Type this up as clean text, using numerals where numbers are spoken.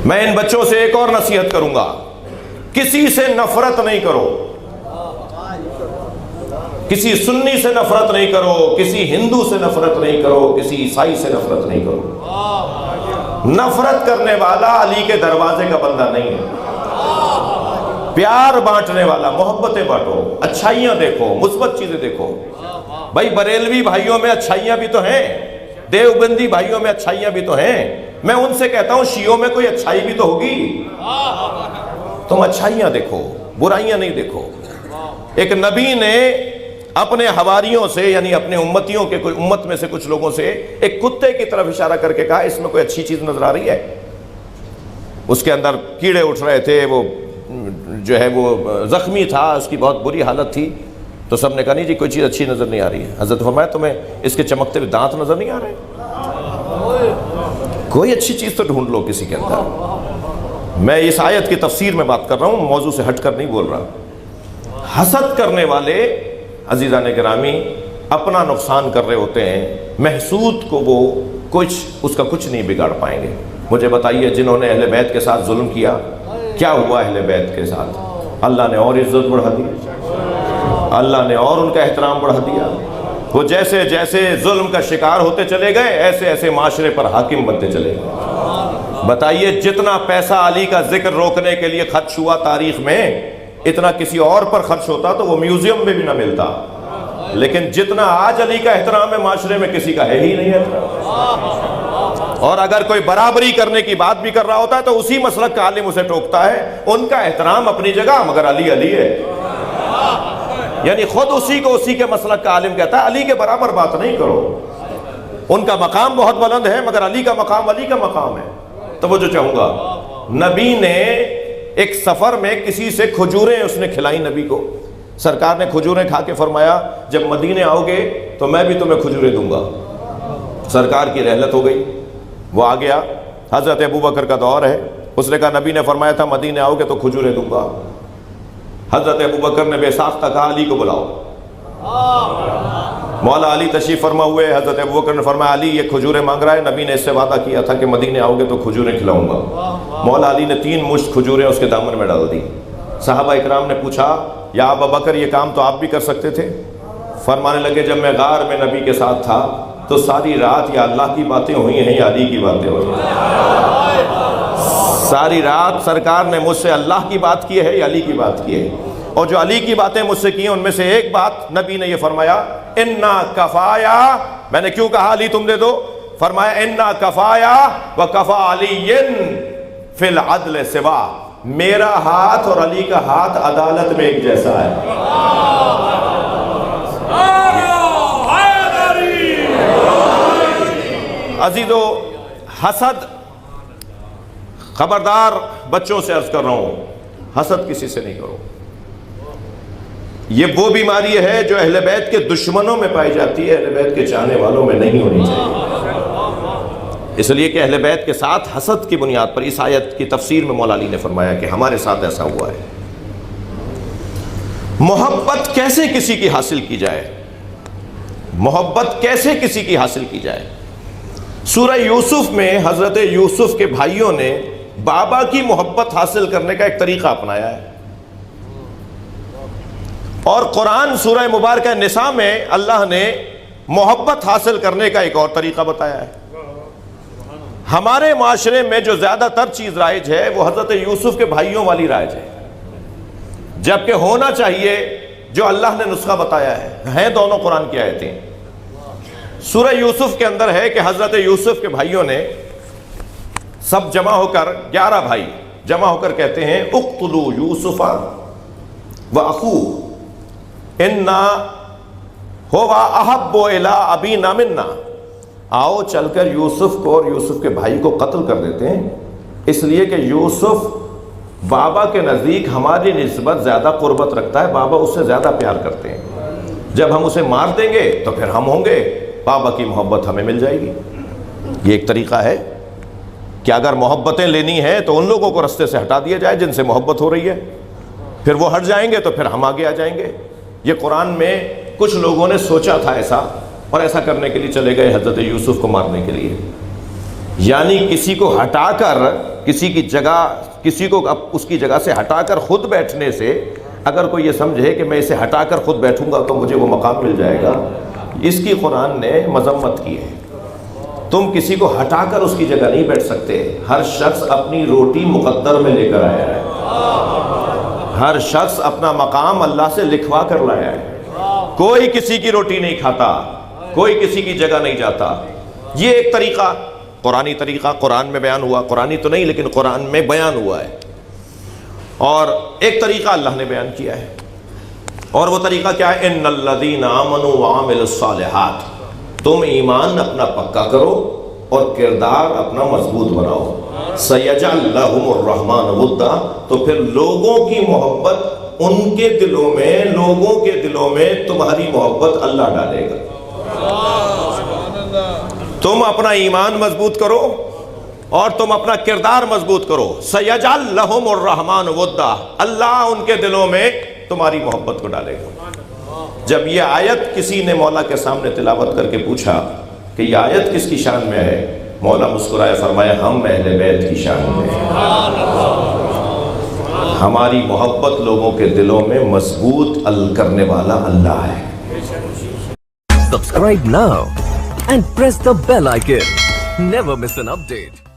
میں ان بچوں سے ایک اور نصیحت کروں گا، کسی سے نفرت نہیں کرو، کسی سنی سے نفرت نہیں کرو، کسی ہندو سے نفرت نہیں کرو، کسی عیسائی سے نفرت نہیں کرو۔ نفرت کرنے والا علی کے دروازے کا بندہ نہیں ہے۔ پیار بانٹنے والا، محبتیں بانٹو، اچھائیاں دیکھو، مثبت چیزیں دیکھو۔ بھائی بریلوی بھائیوں میں اچھائیاں بھی تو ہیں، دیوبندی بھائیوں میں اچھائیاں بھی تو ہیں، میں ان سے کہتا ہوں شیعوں میں کوئی اچھائی بھی تو ہوگی، تم اچھائیاں دیکھو، برائیاں نہیں دیکھو۔ ایک نبی نے اپنے حواریوں سے، یعنی اپنے امتیوں کے، کوئی امت میں سے کچھ لوگوں سے ایک کتے کی طرف اشارہ کر کے کہا اس میں کوئی اچھی چیز نظر آ رہی ہے؟ اس کے اندر کیڑے اٹھ رہے تھے، وہ جو ہے وہ زخمی تھا، اس کی بہت بری حالت تھی، تو سب نے کہا نہیں جی کوئی چیز اچھی نظر نہیں آ رہی ہے۔ حضرت فرمایا تمہیں اس کے چمکتے ہوئے دانت نظر نہیں آ رہے؟ کوئی اچھی چیز تو ڈھونڈ لو کسی کے اندر۔ میں اس آیت کی تفسیر میں بات کر رہا ہوں، موضوع سے ہٹ کر نہیں بول رہا۔ حسد کرنے والے عزیزان گرامی اپنا نقصان کر رہے ہوتے ہیں، محسود کو وہ اس کا کچھ نہیں بگاڑ پائیں گے۔ مجھے بتائیے جنہوں نے اہل بیت کے ساتھ ظلم کیا، کیا ہوا اہل بیت کے ساتھ؟ اللہ نے اور عزت بڑھا دی، اللہ نے اور ان کا احترام بڑھا دیا۔ وہ جیسے جیسے ظلم کا شکار ہوتے چلے گئے، ایسے ایسے معاشرے پر حاکم بنتے چلے گئے۔ بتائیے جتنا پیسہ علی کا ذکر روکنے کے لیے خرچ ہوا تاریخ میں، اتنا کسی اور پر خرچ ہوتا تو وہ میوزیم میں بھی نہ ملتا، لیکن جتنا آج علی کا احترام ہے معاشرے میں کسی کا ہے ہی نہیں احترام۔ اور اگر کوئی برابری کرنے کی بات بھی کر رہا ہوتا ہے تو اسی مسلک کا عالم اسے ٹوکتا ہے۔ ان کا احترام اپنی جگہ، مگر علی علی ہے، یعنی خود اسی کو اسی کے مسلک کا عالم کہتا ہے علی کے برابر بات نہیں کرو۔ ان کا مقام بہت بلند ہے، مگر علی کا مقام علی کا مقام ہے۔ توجہ چاہوں گا، نبی نے ایک سفر میں کسی سے کھجوریں اس نے کھلائی نبی کو، سرکار نے کھجوریں کھا کے فرمایا جب مدینے آؤ گے تو میں بھی تمہیں کھجوریں دوں گا۔ سرکار کی رحلت ہو گئی، وہ آ گیا، حضرت ابوبکر کا دور ہے، اس نے کہا نبی نے فرمایا تھا مدینے آؤ گے تو کھجوریں دوں گا۔ حضرت ابوبکر نے بے ساختہ کہا علی کو بلاؤ۔ مولا علی تشریف فرما ہوئے، حضرت ابوبکر نے فرمایا علی یہ کھجوریں مانگ رہا ہے، نبی نے اس سے وعدہ کیا تھا کہ مدینے آؤ گے تو کھجوریں کھلاؤں گا۔ مولا علی نے 3 مشت کھجوریں اس کے دامن میں ڈال دی۔ صحابہ اکرام نے پوچھا یا ابوبکر یہ کام تو آپ بھی کر سکتے تھے؟ فرمانے لگے جب میں غار میں نبی کے ساتھ تھا تو ساری رات یا اللہ کی باتیں ہوئی ہیں یا علی کی باتیں ہوئی ہیں۔ ساری رات سرکار نے مجھ سے اللہ کی بات کی ہے یا علی کی بات کی ہے، اور جو علی کی باتیں مجھ سے کی ہیں ان میں سے ایک بات نبی نے یہ فرمایا انا کفایا، میں نے کیوں کہا علی تم دے دو؟ فرمایا انا کفایا و کفا علی فی العدل سوا، میرا ہاتھ اور علی کا ہاتھ عدالت میں ایک جیسا ہے۔ عزیزو حسد، خبردار بچوں سے عرض کر رہا ہوں حسد کسی سے نہیں کرو۔ یہ وہ بیماری ہے جو اہل بیت کے دشمنوں میں پائی جاتی ہے، اہل بیت کے چاہنے والوں میں نہیں ہونی چاہیے۔ اس لیے کہ اہل بیت کے ساتھ حسد کی بنیاد پر اس آیت کی تفسیر میں مولا علی نے فرمایا کہ ہمارے ساتھ ایسا ہوا ہے۔ محبت کیسے کسی کی حاصل کی جائے؟ محبت کیسے کسی کی حاصل کی جائے؟ سورہ یوسف میں حضرت یوسف کے بھائیوں نے بابا کی محبت حاصل کرنے کا ایک طریقہ اپنایا ہے، اور قرآن سورہ مبارکہ نساء میں اللہ نے محبت حاصل کرنے کا ایک اور طریقہ بتایا ہے۔ ہمارے معاشرے میں جو زیادہ تر چیز رائج ہے وہ حضرت یوسف کے بھائیوں والی رائج ہے، جبکہ ہونا چاہیے جو اللہ نے نسخہ بتایا ہے، ہیں دونوں قرآن کی آیتیں۔ سورہ یوسف کے اندر ہے کہ حضرت یوسف کے بھائیوں نے سب جمع ہو کر، 11 بھائی جمع ہو کر کہتے ہیں اقتلوا یوسف واخوہ انا هو احب الی ابینا منا، آؤ چل کر یوسف کو اور یوسف کے بھائی کو قتل کر دیتے ہیں، اس لیے کہ یوسف بابا کے نزدیک ہماری نسبت زیادہ قربت رکھتا ہے، بابا اس سے زیادہ پیار کرتے ہیں، جب ہم اسے مار دیں گے تو پھر ہم ہوں گے، بابا کی محبت ہمیں مل جائے گی۔ یہ ایک طریقہ ہے کہ اگر محبتیں لینی ہیں تو ان لوگوں کو رستے سے ہٹا دیا جائے جن سے محبت ہو رہی ہے، پھر وہ ہٹ جائیں گے تو پھر ہم آگے آ جائیں گے۔ یہ قرآن میں کچھ لوگوں نے سوچا تھا ایسا، اور ایسا کرنے کے لیے چلے گئے حضرت یوسف کو مارنے کے لیے۔ یعنی کسی کو ہٹا کر کسی کی جگہ، کسی کو اس کی جگہ سے ہٹا کر خود بیٹھنے سے اگر کوئی یہ سمجھے کہ میں اسے ہٹا کر خود بیٹھوں گا تو مجھے وہ مقام مل جائے گا، اس کی قرآن نے مذمت کی ہے۔ تم کسی کو ہٹا کر اس کی جگہ نہیں بیٹھ سکتے۔ ہر شخص اپنی روٹی مقدر میں لے کر آیا ہے، ہر شخص اپنا مقام اللہ سے لکھوا کر لایا ہے۔ کوئی کسی کی روٹی نہیں کھاتا، کوئی کسی کی جگہ نہیں جاتا۔ یہ ایک طریقہ، قرآنی طریقہ قرآن میں بیان ہوا، قرآنی تو نہیں لیکن قرآن میں بیان ہوا ہے، اور ایک طریقہ اللہ نے بیان کیا ہے، اور وہ طریقہ کیا ہے؟ ان الذین آمنوا وعملوا الصالحات، تم ایمان اپنا پکا کرو اور کردار اپنا مضبوط بناؤ۔ سیجعل لہم الرحمن ودا، تو پھر لوگوں کی محبت ان کے دلوں میں، لوگوں کے دلوں میں تمہاری محبت اللہ ڈالے گا۔ تم اپنا ایمان مضبوط کرو اور تم اپنا کردار مضبوط کرو۔ سیجعل لہم الرحمن ودا، اللہ ان کے دلوں میں تمہاری محبت کو ڈالے گا۔ جب یہ آیت کسی نے مولا کے سامنے تلاوت کر کے پوچھا کہ یہ آیت کس کی شان میں ہے، مولا مسکرائے فرمایا ہم اہل بیت کی شان میں ہیں۔ ہماری محبت لوگوں کے دلوں میں مضبوط کرنے والا اللہ ہے۔ Subscribe now and press the bell icon. Never miss an update.